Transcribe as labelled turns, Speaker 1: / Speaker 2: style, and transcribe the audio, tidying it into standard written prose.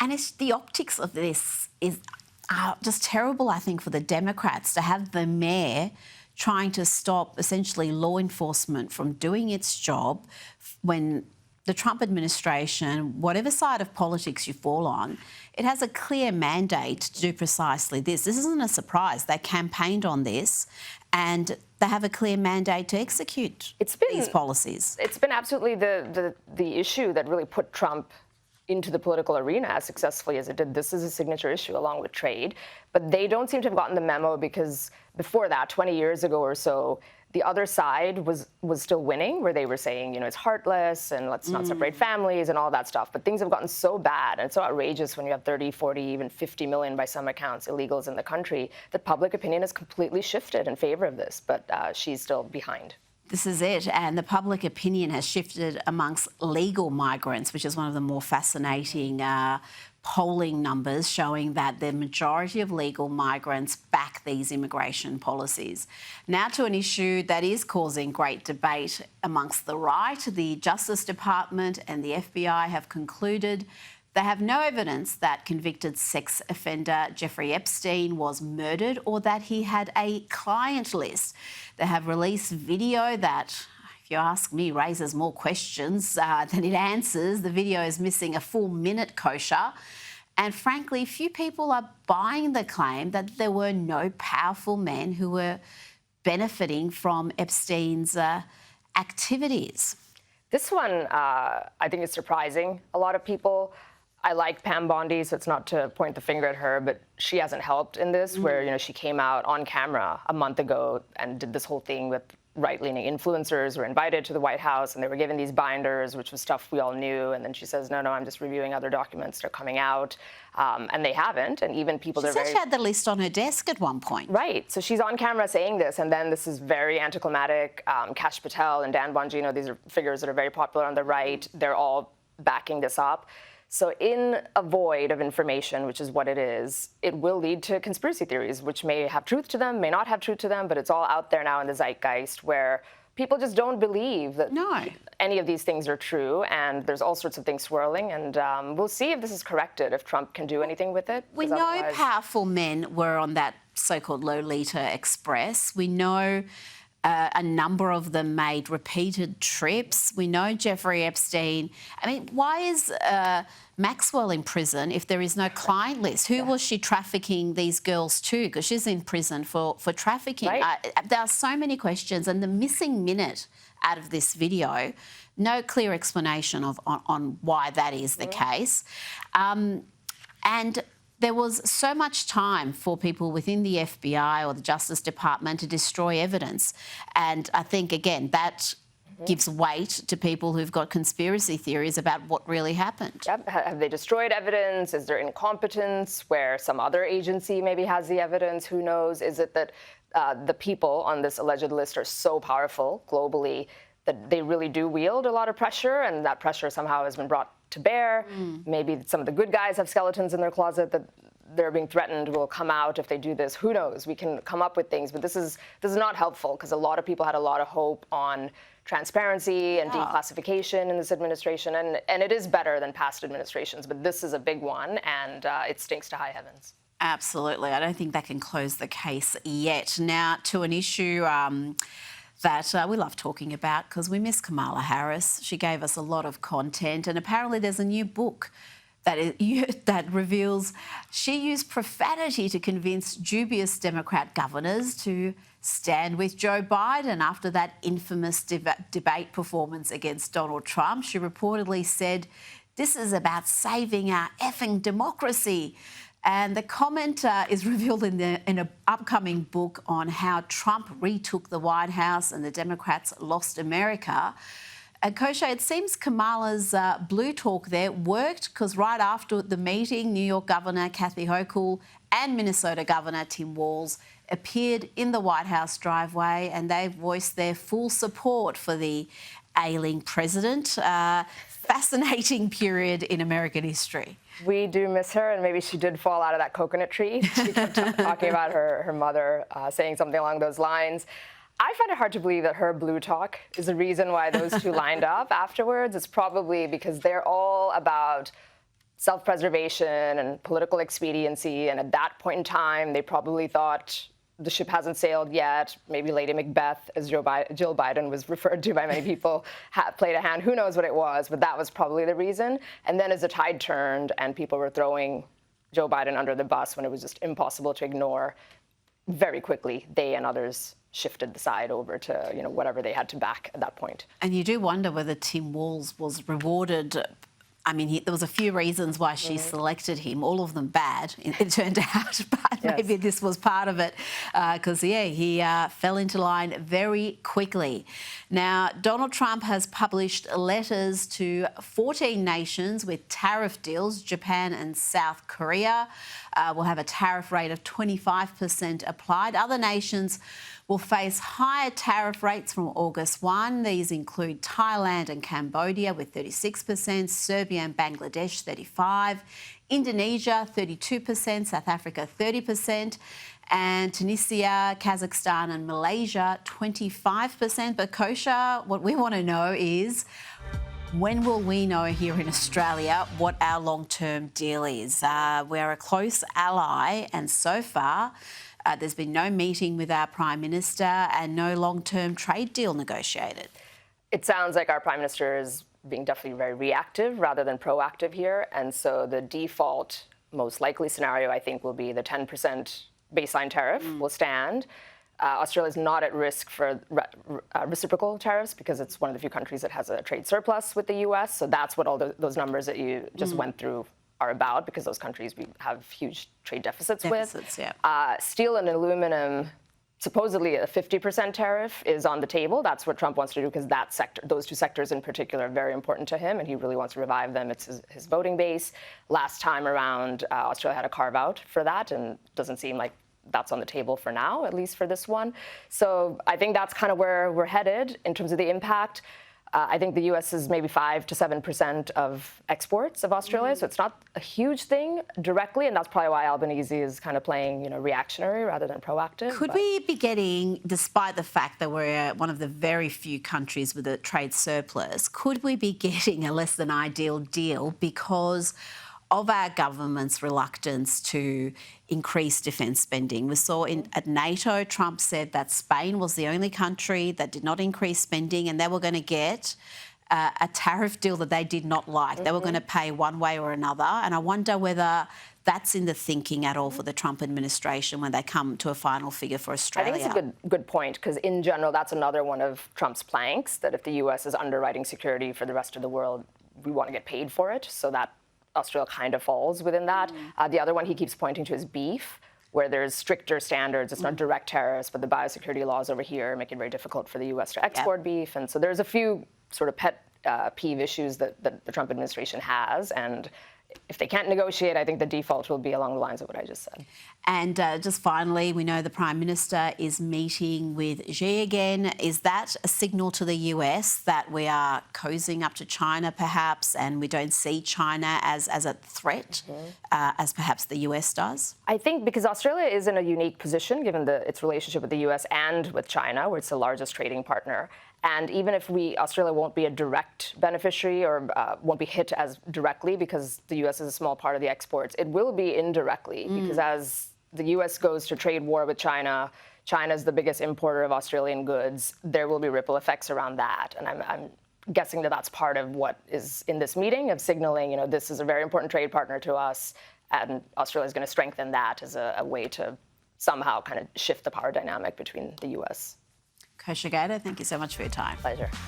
Speaker 1: And it's the optics of this are just terrible, I think, for the Democrats to have the mayor trying to stop essentially law enforcement from doing its job when the Trump administration, whatever side of politics you fall on, it has a clear mandate to do precisely this. This isn't a surprise. They campaigned on this and they have a clear mandate to execute these policies.
Speaker 2: It's been absolutely the issue that really put Trump into the political arena as successfully as it did. This is a signature issue along with trade. But they don't seem to have gotten the memo because before that, 20 years ago or so, the other side was still winning, where they were saying, it's heartless and let's not separate families and all that stuff. But things have gotten so bad and it's so outrageous when you have 30, 40, even 50 million by some accounts illegals in the country that public opinion has completely shifted in favor of this. But she's still behind.
Speaker 1: This is it, and the public opinion has shifted amongst legal migrants, which is one of the more fascinating polling numbers showing that the majority of legal migrants back these immigration policies. Now to an issue that is causing great debate amongst the right. The Justice Department and the FBI have concluded they have no evidence that convicted sex offender Jeffrey Epstein was murdered or that he had a client list. They have released video that, if you ask me, raises more questions than it answers. The video is missing a full minute, Kosha. And frankly, few people are buying the claim that there were no powerful men who were benefiting from Epstein's activities.
Speaker 2: This one, I think, is surprising a lot of people. I like Pam Bondi, so it's not to point the finger at her, but she hasn't helped in this, where, she came out on camera a month ago and did this whole thing with right-leaning influencers who were invited to the White House and they were given these binders, which was stuff we all knew. And then she says, no, I'm just reviewing other documents that are coming out. And they haven't. And even people that are very...
Speaker 1: She had the list on her desk at one point.
Speaker 2: Right. So she's on camera saying this, and then this is very anticlimactic. Kash Patel and Dan Bongino, these are figures that are very popular on the right. They're all backing this up. So in a void of information, which is what it is, it will lead to conspiracy theories, which may have truth to them, may not have truth to them, but it's all out there now in the zeitgeist where people just don't believe that any of these things are true, and there's all sorts of things swirling, and we'll see if this is corrected, if Trump can do anything with it.
Speaker 1: We know powerful men were on that so-called Lolita Express. We know a number of them made repeated trips. We know Jeffrey Epstein. I mean, why is Maxwell in prison if there is no client list? Who was she trafficking these girls to? Because she's in prison for trafficking.
Speaker 2: Right.
Speaker 1: There are so many questions, and the missing minute out of this video, no clear explanation on why that is the case. And there was so much time for people within the FBI or the Justice Department to destroy evidence. And I think, again, that gives weight to people who've got conspiracy theories about what really happened.
Speaker 2: Yep. Have they destroyed evidence? Is there incompetence where some other agency maybe has the evidence? Who knows? Is it that the people on this alleged list are so powerful globally that they really do wield a lot of pressure, and that pressure somehow has been brought to bear? Maybe some of the good guys have skeletons in their closet that they're being threatened will come out if they do this. Who knows? We can come up with things, but this is not helpful, because a lot of people had a lot of hope on transparency and declassification in this administration, and it is better than past administrations, but this is a big one, and it stinks to high heavens.
Speaker 1: Absolutely. I don't think that can close the case yet. Now, to an issue that we love talking about because we miss Kamala Harris. She gave us a lot of content, and apparently there's a new book that reveals she used profanity to convince dubious Democrat governors to stand with Joe Biden after that infamous debate performance against Donald Trump. She reportedly said, "This is about saving our effing democracy." And the comment is revealed in an upcoming book on how Trump retook the White House and the Democrats lost America. And Kosha, it seems Kamala's blue talk there worked, because right after the meeting, New York Governor Kathy Hochul and Minnesota Governor Tim Walz appeared in the White House driveway, and they voiced their full support for the ailing president. Fascinating period in American history.
Speaker 2: We do miss her, and maybe she did fall out of that coconut tree. She kept talking about her mother, saying something along those lines. I find it hard to believe that her blue talk is the reason why those two lined up afterwards. It's probably because they're all about self-preservation and political expediency. And at that point in time, they probably thought the ship hasn't sailed yet. Maybe Lady Macbeth, as Jill Biden was referred to by many people, played a hand. Who knows what it was, but that was probably the reason. And then as the tide turned and people were throwing Joe Biden under the bus when it was just impossible to ignore, very quickly, they and others shifted the side over to whatever they had to back at that point.
Speaker 1: And you do wonder whether Tim Walz was rewarded. I mean, there was a few reasons why she selected him, all of them bad, it turned out, but maybe this was part of it because, he fell into line very quickly. Now, Donald Trump has published letters to 14 nations with tariff deals. Japan and South Korea will have a tariff rate of 25% applied. Other nations will face higher tariff rates from August 1. These include Thailand and Cambodia with 36%, Serbia and Bangladesh 35%, Indonesia 32%, South Africa 30%, and Tunisia, Kazakhstan and Malaysia 25%. But Kosha, what we want to know is, when will we know here in Australia what our long-term deal is? We're a close ally, and so far there's been no meeting with our Prime Minister and no long-term trade deal negotiated.
Speaker 2: It sounds like our Prime Minister is being definitely very reactive rather than proactive here. And so the default, most likely scenario, I think, will be the 10% baseline tariff will stand. Australia is not at risk for reciprocal tariffs because it's one of the few countries that has a trade surplus with the U.S. So that's what all those numbers that you just went through are about, because those countries we have huge trade deficits with. Steel and aluminum, supposedly a 50% tariff is on the table. That's what Trump wants to do because that sector, those two sectors in particular, are very important to him, and he really wants to revive them. It's his voting base. Last time around, Australia had a carve out for that, and it doesn't seem like that's on the table for now, at least for this one. So I think that's kind of where we're headed in terms of the impact. I think the U.S. is maybe 5 to 7% of exports of Australia, so it's not a huge thing directly, and that's probably why Albanese is kind of playing, reactionary rather than proactive.
Speaker 1: Could we be getting, despite the fact that we're one of the very few countries with a trade surplus, could we be getting a less than ideal deal because of our government's reluctance to increase defence spending? We saw at NATO, Trump said that Spain was the only country that did not increase spending, and they were going to get a tariff deal that they did not like. They were going to pay one way or another. And I wonder whether that's in the thinking at all for the Trump administration when they come to a final figure for Australia.
Speaker 2: I think it's a good point, because in general, that's another one of Trump's planks, that if the U.S. is underwriting security for the rest of the world, we want to get paid for it. So that Australia kind of falls within that. The other one he keeps pointing to is beef, where there's stricter standards. It's not direct tariffs, but the biosecurity laws over here make it very difficult for the U.S. to export beef. And so there's a few sort of pet peeve issues that the Trump administration has. And if they can't negotiate, I think the default will be along the lines of what I just said.
Speaker 1: And just finally, we know the Prime Minister is meeting with Xi again. Is that a signal to the US that we are cozying up to China, perhaps, and we don't see China as a threat, as perhaps the US does?
Speaker 2: I think because Australia is in a unique position, given its relationship with the US and with China, where it's the largest trading partner. And even if Australia won't be a direct beneficiary or won't be hit as directly because the U.S. is a small part of the exports, it will be indirectly because as the U.S. goes to trade war with China, China's the biggest importer of Australian goods. There will be ripple effects around that. And I'm guessing that that's part of what is in this meeting of signaling, this is a very important trade partner to us, and Australia is going to strengthen that as a way to somehow kind of shift the power dynamic between the U.S.
Speaker 1: Kosha Gada, thank you so much for your time.
Speaker 2: Pleasure.